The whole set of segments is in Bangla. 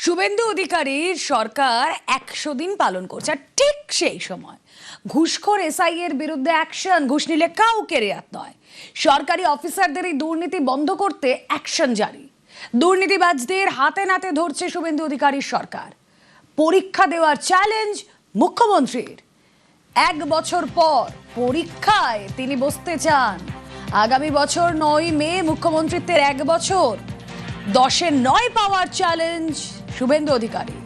শুভেন্দু অধিকারীর সরকার 100 দিন পালন করছে, আর ঠিক সেই সময় ঘুষখোর এসআই এর বিরুদ্ধে অ্যাকশন। ঘুষ নিলে কাউকে রেয়াত নয়। সরকারি অফিসারদের এই দুর্নীতি বন্ধ করতে অ্যাকশন জারি। দুর্নীতিবাজদের হাতে নাতে ধরছে শুভেন্দু অধিকারীর সরকার। পরীক্ষা দেওয়ার চ্যালেঞ্জ মুখ্যমন্ত্রীর। 1 বছর পর পরীক্ষায় তিনি বসতে চান। আগামী বছর 9 মে মুখ্যমন্ত্রীত্বের 1 বছর। 10-এ 9 পাওয়ার চ্যালেঞ্জ শুভেন্দু অধিকারী।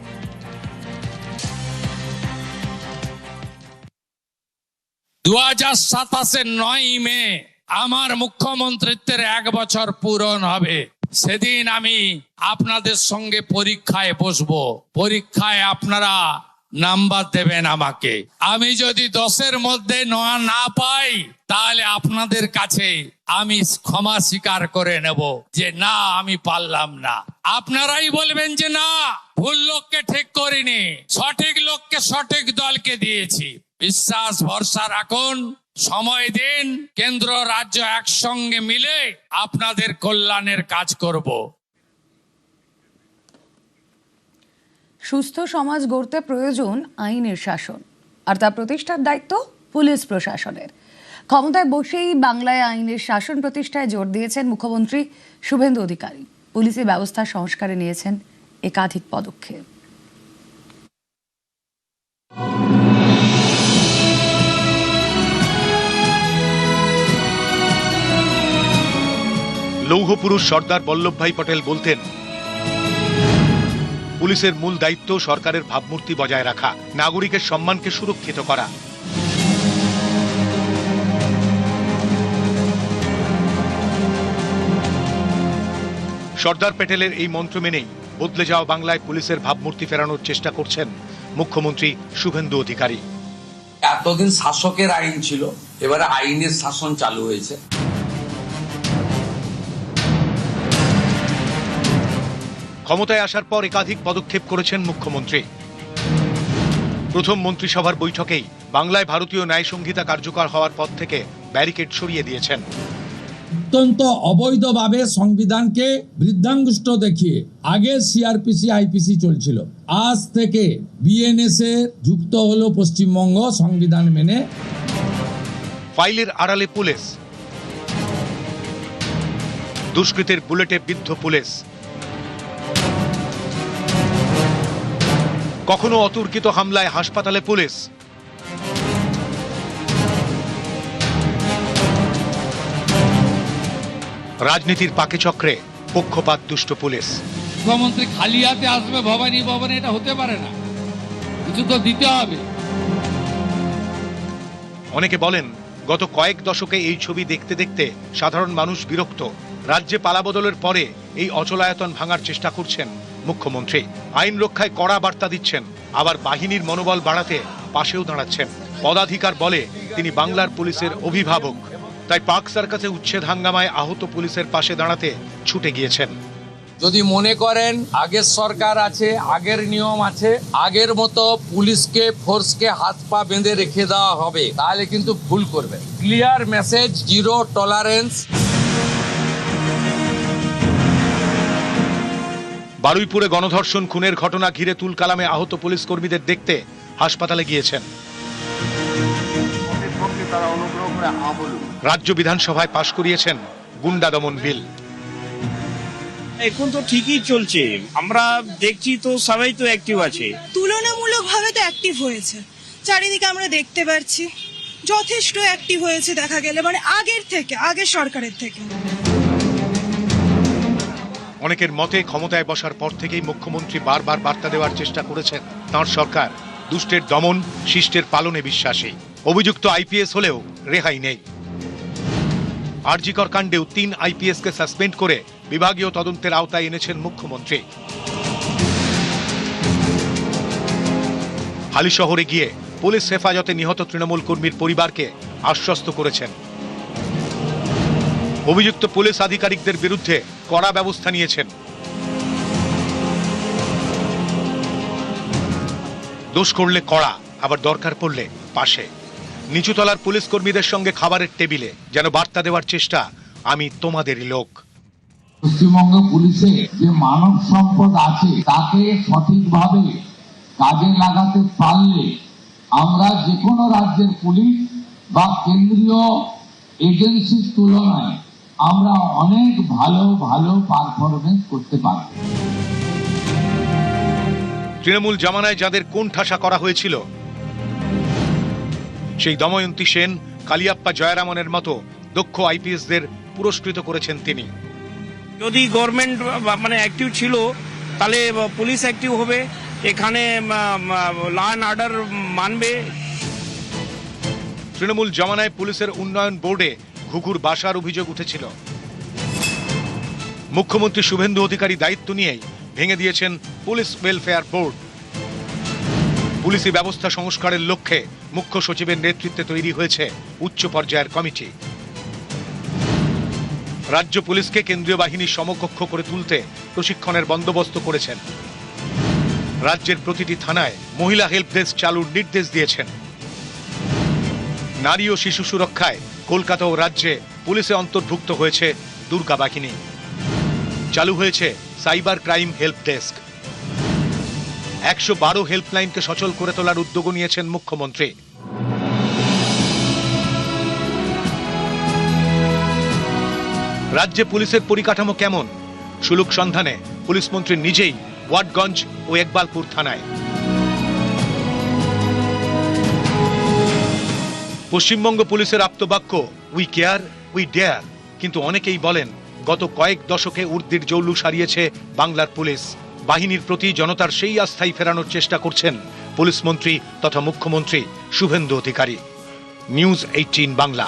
2027-এর 9 মে আমার মুখ্যমন্ত্রীত্বের 1 বছর পূরণ হবে। সেদিন আমি আপনাদের সঙ্গে পরীক্ষায় বসবো। পরীক্ষায় আপনারা নাম্বার দেবেন আমাকে। আমি যদি 10-এর মধ্যে না পাই, তাহলে আপনাদের কাছে আমি ক্ষমা স্বীকার করে নেব যে না, আমি পারলাম না। আপনারাই বলবেন যে না, ভুল লোককে ঠিক করিনি, সঠিক লোককে সঠিক দলকে দিয়েছি। বিশ্বাস ভরসা রাখুন, সময় দিন, কেন্দ্র রাজ্য একসঙ্গে মিলে আপনাদের কল্যাণের কাজ করব। সুস্থ সমাজ গড়তে প্রয়োজন আইনের শাসন, আর তা প্রতিষ্ঠার দায়িত্ব পুলিশ প্রশাসনের। ক্ষমতায় বসেই বাংলায় আইনের শাসন প্রতিষ্ঠায় জোর দিয়েছেন মুখ্যমন্ত্রী শুভেন্দু অধিকারী। পুলিশি ব্যবস্থা সংস্কারে নিয়েছেন একাধিক পদক্ষেপ। লৌহ পুরুষ সর্দার বল্লভভাই পটেল বলতেন, পুলিশের মূল দায়িত্ব সরকারের ভাবমূর্তি বজায় রাখা, নাগরিকের সম্মানকে সুরক্ষিত করা। সর্দার প্যাটেলের এই মন্ত্র মেনেই বদলে যাওয়া বাংলায় পুলিশের ভাবমূর্তি ফেরানোর চেষ্টা করছেন মুখ্যমন্ত্রী শুভেন্দু অধিকারী। এতদিন শাসকের আইন ছিল, এবারে আইনের শাসন চালু হয়েছে। ক্ষমতায় আসার পর একাধিক পদক্ষেপ করেছেন মুখ্যমন্ত্রী। প্রথম মন্ত্রিসভার বৈঠকেই বাংলায় ভারতীয় ন্যায় সংহিতা কার্যকর হওয়ার পর থেকে ব্যারিকেড সরিয়ে দিয়েছেন। অত্যন্ত অবৈধভাবে সংবিধানকে বৃদ্ধাঙ্গুষ্ঠ দেখিয়ে আগে সিআরপিসি আইপিসি চলছিল, আজ থেকে বিএনএস এ যুক্ত হলো পশ্চিমবঙ্গ সংবিধান মেনে। ফাইলের আড়ালে পুলিশ, দুষ্কৃতের বুলেটে বিদ্ধ পুলিশ, কখনো অতর্কিত হামলায় হাসপাতালে পুলিশ, রাজনীতির পাকে চক্রে পক্ষপাত দুষ্ট পুলিশ। মুখ্যমন্ত্রী খালি হাতে আসবে ভবানী ভবনে, এটা হতে পারে না, কিছু তো দিতে হবে। অনেকে বলেন, গত কয়েক দশকে এই ছবি দেখতে দেখতে সাধারণ মানুষ বিরক্ত। রাজ্যে পালাবদলের পরে এই অচলায়তন ভাঙার চেষ্টা করছেন মুখ্যমন্ত্রী। আইন রক্ষায় কড়া বার্তা দিচ্ছেন, আবার বাহিনীর মনোবল বাড়াতে পাশেও দাঁড়াচ্ছেন। পদাধিকার বলে তিনি বাংলার পুলিশের অভিভাবক, তাই পাক সার্কাসে উচ্ছেদ হাঙ্গামায় আহত পুলিশের পাশে দাঁড়াতে ছুটে গিয়েছেন। যদি মনে করেন আগের সরকার আছে, আগের নিয়ম আছে, আগের মতো পুলিশকে ফোর্সকে হাত পা বেঁধে রেখে দেওয়া হবে, তাহলে কিন্তু ভুল করবে। Clear message, zero tolerance. বারুইপুরে গণধর্ষণ খুনের ঘটনা ঘিরে তুলকালামে আহত পুলিশ কর্মীদের দেখতে হাসপাতালে গিয়েছেন। রাজ্য বিধানসভায় পাশ করিয়েছেন গুন্ডা দমন বিল। এখন তো ঠিকই চলছে, আমরা দেখছি তো সবাই তো অ্যাক্টিভ আছে। তুলনামূলকভাবে তো অ্যাক্টিভ হয়েছে, চারিদিকে আমরা দেখতে পাচ্ছি যথেষ্ট অ্যাক্টিভ হয়েছে দেখা গেলে, মানে আগের সরকারের থেকে। অনেকের মতে ক্ষমতায় বসার পর থেকেই মুখ্যমন্ত্রী বারবার বার্তা দেওয়ার চেষ্টা করেছেন তাঁর সরকার দুষ্টের দমন, শিষ্টের পালনে বিশ্বাসী। অভিযুক্ত আইপিএস হলেও রেহাই নেই। আরজিকর কাণ্ডেও 3 আইপিএসকে সাসপেন্ড করে বিভাগীয় তদন্তের আওতায় এনেছেন মুখ্যমন্ত্রী। হালিশহরে গিয়ে পুলিশ হেফাজতে নিহত তৃণমূল কর্মীর পরিবারকে আশ্বস্ত করেছেন। অভিযুক্ত পুলিশ আধিকারিকদের বিরুদ্ধে কড়া ব্যবস্থা নিয়েছেন। দোষ করলে কড়া, আবার দরকার পড়লে পাশে। নিচুতলার পুলিশ কর্মীদের সঙ্গে খাবারের টেবিলে যেন বার্তা দেওয়ার চেষ্টা, আমি তোমাদেরই লোক। পশ্চিমবঙ্গ পুলিশে যে মানব সম্পদ আছে তাকে সঠিকভাবে কাজে লাগাতে পারলে আমরা যে কোনো রাজ্যের পুলিশ বা কেন্দ্রীয় এজেন্সির তুলনায় আমরা অনেক ভালো পারফরমেন্স করতে পারব। তৃণমূল জামানায় যাদের কোণ ঠাসা করা হয়েছিল, সেই দময়ন্তী সেন, কালিয়াপ্পা জয়রামনের মতো দক্ষ আইপিএসদের পুরস্কৃত করেছেন তিনি। যদি গভর্নমেন্ট মানে অ্যাক্টিভ ছিল তাহলে পুলিশ অ্যাক্টিভ হবে, এখানে ল অ্যান্ড অর্ডার মানবে। তৃণমূল জামানায় পুলিশের উন্নয়ন বোর্ডে ঘুঘুর বাসার অভিযোগ উঠেছিল। মুখ্যমন্ত্রী শুভেন্দু অধিকারী দায়িত্ব নিয়েই ভেঙে দিয়েছেন পুলিশ ওয়েলফেয়ার বোর্ড। পুলিশি ব্যবস্থা সংস্কারের লক্ষ্যে মুখ্য সচিবের নেতৃত্বে তৈরি হয়েছে উচ্চ পর্যায়ের কমিটি। রাজ্য পুলিশকে কেন্দ্রীয় বাহিনীর সমকক্ষ করে তুলতে প্রশিক্ষণের বন্দোবস্ত করেছেন। রাজ্যের প্রতিটি থানায় মহিলা হেল্প ডেস্ক চালুর নির্দেশ দিয়েছেন। নারী ও শিশু সুরক্ষায় কলকাতা ও রাজ্যে পুলিশে অন্তর্ভুক্ত হয়েছে দুর্গা বাহিনী। চালু হয়েছে সাইবার ক্রাইম হেল্প ডেস্ক। 112 হেল্পলাইনকে সচল করে তোলার উদ্যোগ নিয়েছেন মুখ্যমন্ত্রী। রাজ্যে পুলিশের পরিকাঠামো কেমন? সুলুক সন্ধানে পুলিশ মন্ত্রী নিজেই ওয়াটগঞ্জ ও একবালপুর থানায়। পশ্চিমবঙ্গ পুলিশের আপ্তবাক্য উই কেয়ার, উই ডেয়ার। কিন্তু অনেকেই বলেন গত কয়েক দশকে উর্দির জৌলুস হারিয়েছে বাংলার পুলিশ। বাহিনীর প্রতি জনতার সেই আস্থাই ফেরানোর চেষ্টা করছেন পুলিশ মন্ত্রী তথা মুখ্যমন্ত্রী শুভেন্দু অধিকারী। নিউজ 18 বাংলা।